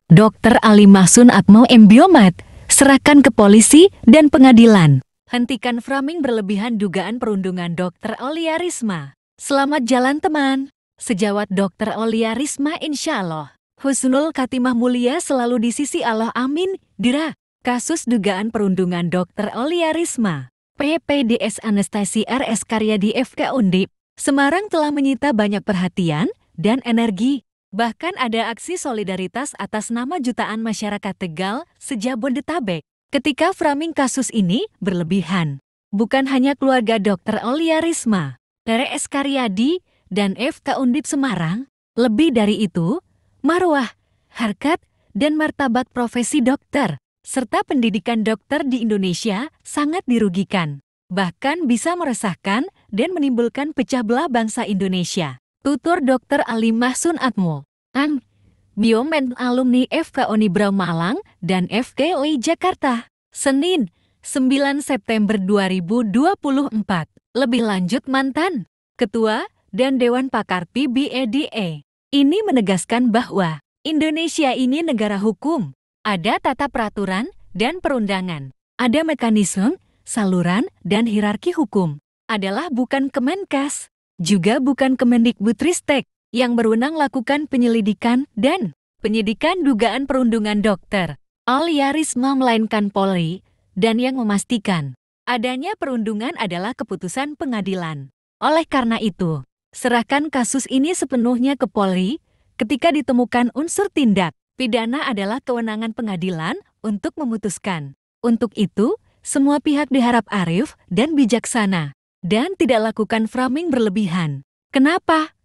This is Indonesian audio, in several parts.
Dr. Ali Mahsun Atmo Embiomat, serahkan ke polisi dan pengadilan. Hentikan framing berlebihan dugaan perundungan Dr. Aulia Risma. Selamat jalan teman. Sejawat Dr. Aulia Risma insya Allah. Husnul Khatimah mulia selalu di sisi Allah amin. Dira, kasus dugaan perundungan Dr. Aulia Risma. PPDS Anestesi RS Karyadi FK Undip, Semarang telah menyita banyak perhatian dan energi. Bahkan ada aksi solidaritas atas nama jutaan masyarakat Tegal se-Jabodetabek. Ketika framing kasus ini berlebihan. Bukan hanya keluarga Dr. Aulia Risma, RS Karyadi, dan FK Undip Semarang, lebih dari itu, marwah, harkat, dan martabat profesi dokter, serta pendidikan dokter di Indonesia sangat dirugikan. Bahkan bisa meresahkan dan menimbulkan pecah belah bangsa Indonesia. Tutur Dr. Ali Mahsun Atmo, Biomed alumni FK Unibrau Malang dan FK UI Jakarta, Senin, 9 September 2024. Lebih lanjut mantan Ketua dan Dewan Pakar PBEDE ini menegaskan bahwa Indonesia ini negara hukum, ada tata peraturan dan perundangan, ada mekanisme, saluran, dan hierarki hukum, adalah bukan Kemenkes, juga bukan Kemendikbudristek yang berwenang lakukan penyelidikan dan penyidikan dugaan perundungan Dr. Aulia Risma melainkan Polri, dan yang memastikan adanya perundungan adalah keputusan pengadilan. Oleh karena itu, serahkan kasus ini sepenuhnya ke Polri. Ketika ditemukan unsur tindak pidana adalah kewenangan pengadilan untuk memutuskan. Untuk itu, semua pihak diharap arif dan bijaksana dan tidak lakukan framing berlebihan. Kenapa?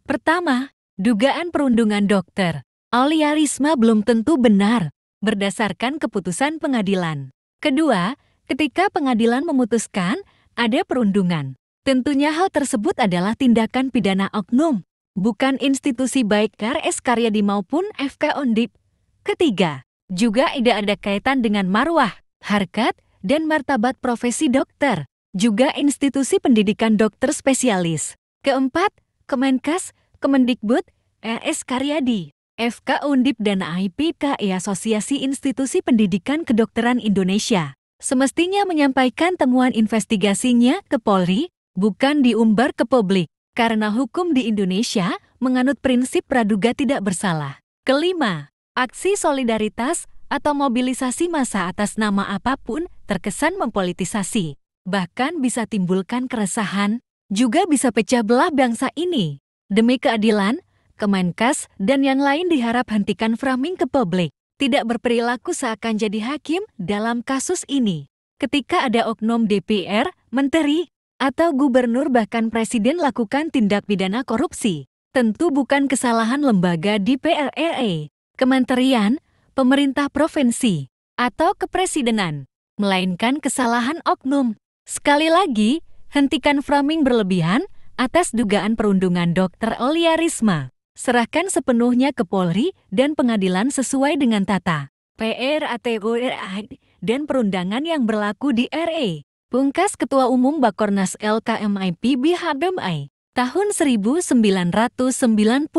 Pertama, dugaan perundungan Dr. Aulia Risma belum tentu benar berdasarkan keputusan pengadilan. Kedua, ketika pengadilan memutuskan ada perundungan, tentunya hal tersebut adalah tindakan pidana oknum, bukan institusi baik RS Karyadi maupun FK Undip. Ketiga, juga tidak ada kaitan dengan marwah, harkat, dan martabat profesi dokter, juga institusi pendidikan dokter spesialis. Keempat, Kemenkes, Kemendikbud, RS Karyadi, FK Undip, dan AIPKI Asosiasi Institusi Pendidikan Kedokteran Indonesia semestinya menyampaikan temuan investigasinya ke Polri, bukan diumbar ke publik, karena hukum di Indonesia menganut prinsip praduga tidak bersalah. Kelima, aksi solidaritas atau mobilisasi massa atas nama apapun terkesan mempolitisasi, bahkan bisa timbulkan keresahan, juga bisa pecah belah bangsa ini. Demi keadilan, Kemenkes dan yang lain diharap hentikan framing ke publik, tidak berperilaku seakan jadi hakim dalam kasus ini. Ketika ada oknum DPR, menteri, atau gubernur bahkan presiden lakukan tindak pidana korupsi, tentu bukan kesalahan lembaga DPR RI, kementerian, pemerintah provinsi, atau kepresidenan, melainkan kesalahan oknum. Sekali lagi, hentikan framing berlebihan atas dugaan perundungan Dr. Aulia Risma. Serahkan sepenuhnya ke Polri dan pengadilan sesuai dengan tata PRATURA dan perundangan yang berlaku di RE. Pungkas Ketua Umum Bakornas LKMIPB HBMI tahun 1995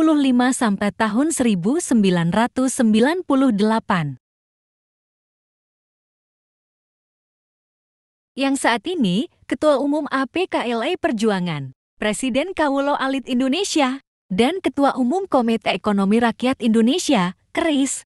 sampai tahun 1998. Yang saat ini Ketua Umum APKLI Perjuangan, Presiden Kawulo Alit Indonesia, dan Ketua Umum Komite Ekonomi Rakyat Indonesia, KERIS.